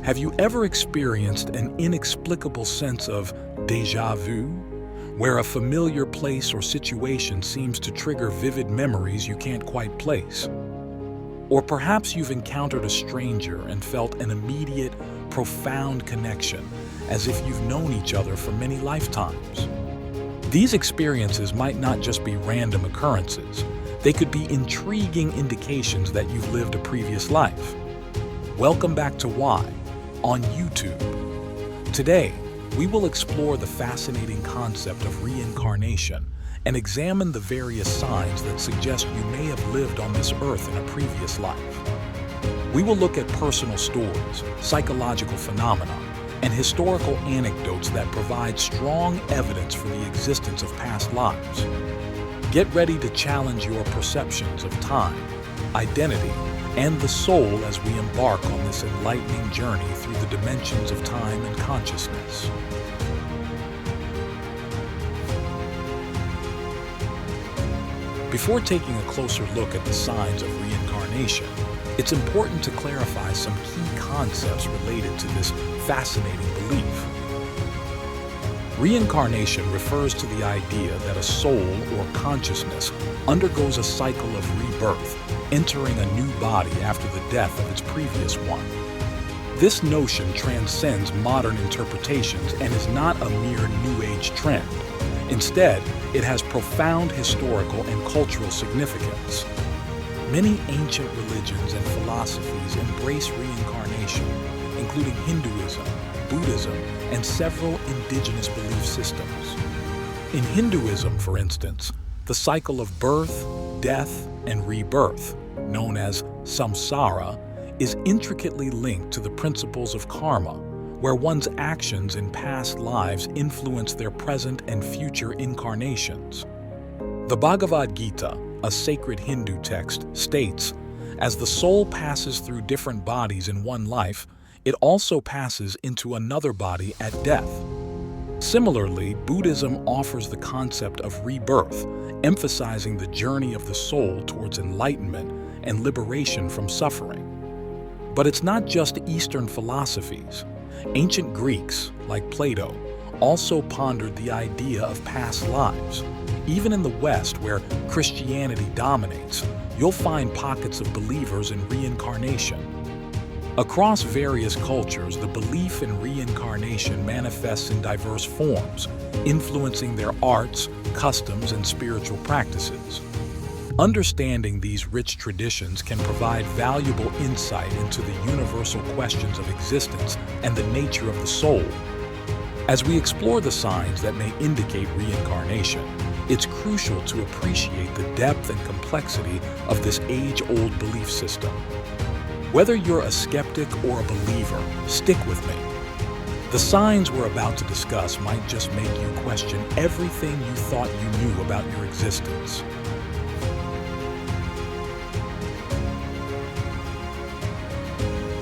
Have you ever experienced an inexplicable sense of déjà vu, where a familiar place or situation seems to trigger vivid memories you can't quite place? Or perhaps you've encountered a stranger and felt an immediate, profound connection, as if you've known each other for many lifetimes. These experiences might not just be random occurrences. They could be intriguing indications that you've lived a previous life. Welcome back to Why on YouTube. Today, we will explore the fascinating concept of reincarnation and examine the various signs that suggest you may have lived on this earth in a previous life. We will look at personal stories, psychological phenomena, and historical anecdotes that provide strong evidence for the existence of past lives. Get ready to challenge your perceptions of time, identity, and the soul as we embark on this enlightening journey through the dimensions of time and consciousness. Before taking a closer look at the signs of reincarnation, it's important to clarify some key concepts related to this fascinating belief. Reincarnation refers to the idea that a soul or consciousness undergoes a cycle of rebirth, entering a new body after the death of its previous one. This notion transcends modern interpretations and is not a mere New Age trend. Instead, it has profound historical and cultural significance. Many ancient religions and philosophies embrace reincarnation, including Hinduism, Buddhism, and several indigenous belief systems. In Hinduism, for instance, the cycle of birth, death, and rebirth, known as samsara, is intricately linked to the principles of karma, where one's actions in past lives influence their present and future incarnations. The Bhagavad Gita, a sacred Hindu text, states, "As the soul passes through different bodies in one life, it also passes into another body at death." Similarly, Buddhism offers the concept of rebirth, emphasizing the journey of the soul towards enlightenment and liberation from suffering. But it's not just Eastern philosophies. Ancient Greeks, like Plato, also pondered the idea of past lives. Even in the West, where Christianity dominates, you'll find pockets of believers in reincarnation. Across various cultures, the belief in reincarnation manifests in diverse forms, influencing their arts, customs, and spiritual practices. Understanding these rich traditions can provide valuable insight into the universal questions of existence and the nature of the soul. As we explore the signs that may indicate reincarnation, it's crucial to appreciate the depth and complexity of this age-old belief system. Whether you're a skeptic or a believer, stick with me. The signs we're about to discuss might just make you question everything you thought you knew about your existence.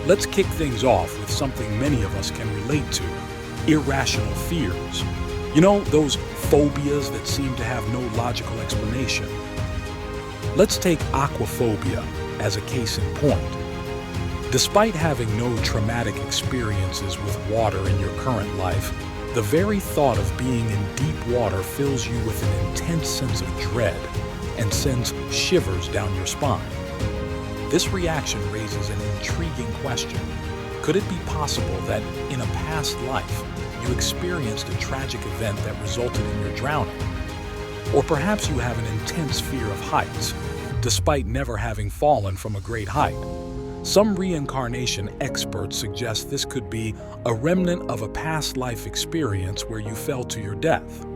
Let's kick things off with something many of us can relate to: irrational fears. You know, those phobias that seem to have no logical explanation. Let's take aquaphobia as a case in point. Despite having no traumatic experiences with water in your current life, the very thought of being in deep water fills you with an intense sense of dread and sends shivers down your spine. This reaction raises an intriguing question. Could it be possible that in a past life, you experienced a tragic event that resulted in your drowning? Or perhaps you have an intense fear of heights, despite never having fallen from a great height. Some reincarnation experts suggest this could be a remnant of a past life experience where you fell to your death.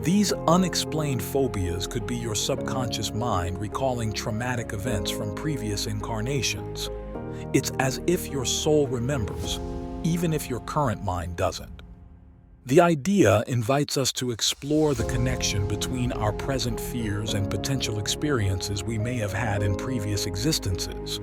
These unexplained phobias could be your subconscious mind recalling traumatic events from previous incarnations. It's as if your soul remembers, even if your current mind doesn't. The idea invites us to explore the connection between our present fears and potential experiences we may have had in previous existences.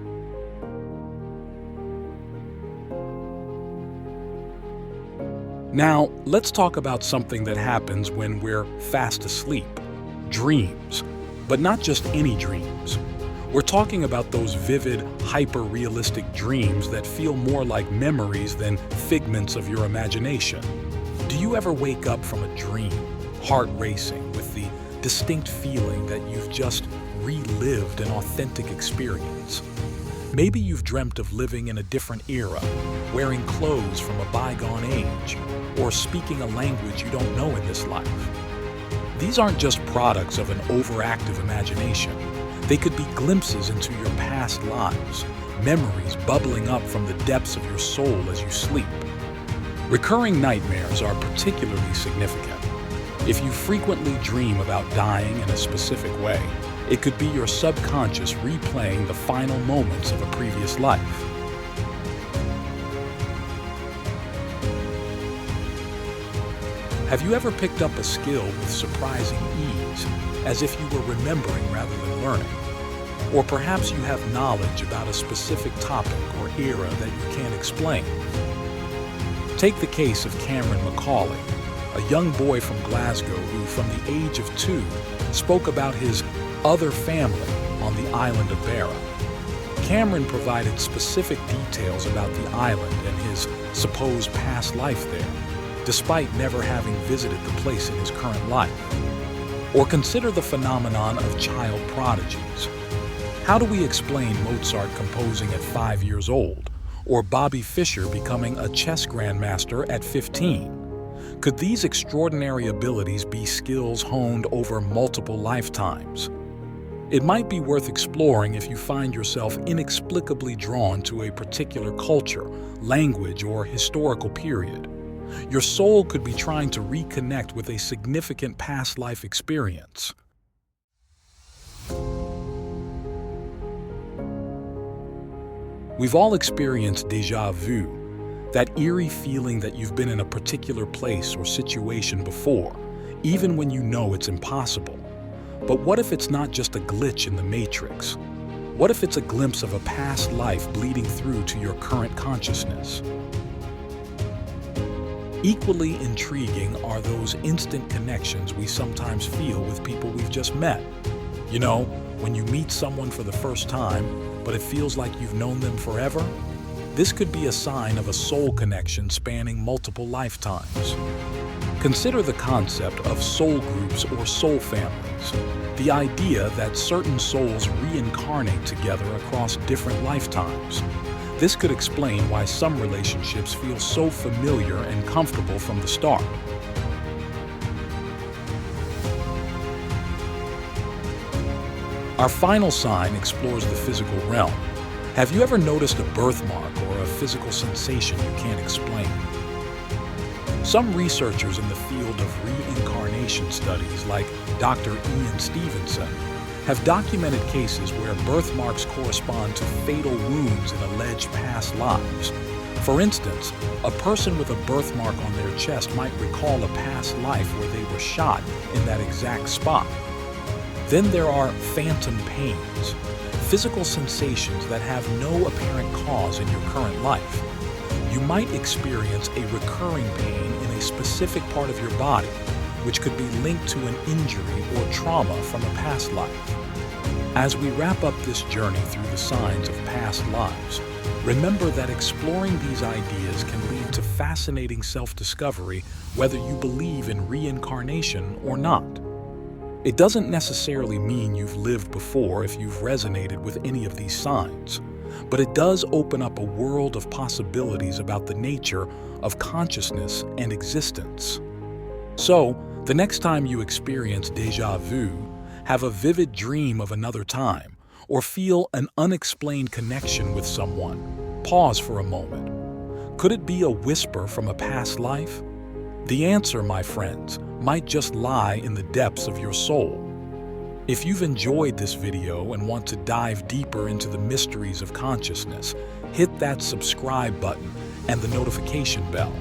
Now, let's talk about something that happens when we're fast asleep: dreams. But not just any dreams. We're talking about those vivid, hyper-realistic dreams that feel more like memories than figments of your imagination. Do you ever wake up from a dream, heart racing, with the distinct feeling that you've just relived an authentic experience? Maybe you've dreamt of living in a different era, wearing clothes from a bygone age, or speaking a language you don't know in this life. These aren't just products of an overactive imagination. They could be glimpses into your past lives, memories bubbling up from the depths of your soul as you sleep. Recurring nightmares are particularly significant. If you frequently dream about dying in a specific way, it could be your subconscious replaying the final moments of a previous life. Have you ever picked up a skill with surprising ease, as if you were remembering rather than learning? Or perhaps you have knowledge about a specific topic or era that you can't explain. Take the case of Cameron McCauley, a young boy from Glasgow who, from the age of 2, spoke about his other family on the island of Barra. Cameron provided specific details about the island and his supposed past life there, despite never having visited the place in his current life. Or consider the phenomenon of child prodigies. How do we explain Mozart composing at 5 years old, or Bobby Fischer becoming a chess grandmaster at 15? Could these extraordinary abilities be skills honed over multiple lifetimes? It might be worth exploring if you find yourself inexplicably drawn to a particular culture, language, or historical period. Your soul could be trying to reconnect with a significant past life experience. We've all experienced déjà vu, that eerie feeling that you've been in a particular place or situation before, even when you know it's impossible. But what if it's not just a glitch in the matrix? What if it's a glimpse of a past life bleeding through to your current consciousness? Equally intriguing are those instant connections we sometimes feel with people we've just met. You know, when you meet someone for the first time, but it feels like you've known them forever? This could be a sign of a soul connection spanning multiple lifetimes. Consider the concept of soul groups or soul families, the idea that certain souls reincarnate together across different lifetimes. This could explain why some relationships feel so familiar and comfortable from the start. Our final sign explores the physical realm. Have you ever noticed a birthmark or a physical sensation you can't explain? Some researchers in the field of reincarnation studies, like Dr. Ian Stevenson, have documented cases where birthmarks correspond to fatal wounds in alleged past lives. For instance, a person with a birthmark on their chest might recall a past life where they were shot in that exact spot. Then there are phantom pains, physical sensations that have no apparent cause in your current life. You might experience a recurring pain in a specific part of your body, which could be linked to an injury or trauma from a past life. As we wrap up this journey through the signs of past lives, remember that exploring these ideas can lead to fascinating self-discovery, whether you believe in reincarnation or not. It doesn't necessarily mean you've lived before if you've resonated with any of these signs, but it does open up a world of possibilities about the nature of consciousness and existence. So, the next time you experience déjà vu, have a vivid dream of another time, or feel an unexplained connection with someone, pause for a moment. Could it be a whisper from a past life? The answer, my friends, might just lie in the depths of your soul. If you've enjoyed this video and want to dive deeper into the mysteries of consciousness, hit that subscribe button and the notification bell.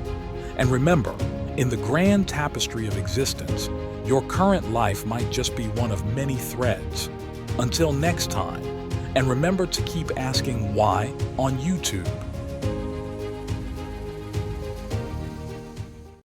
And remember, in the grand tapestry of existence, your current life might just be one of many threads. Until next time, and remember to keep asking why on YouTube.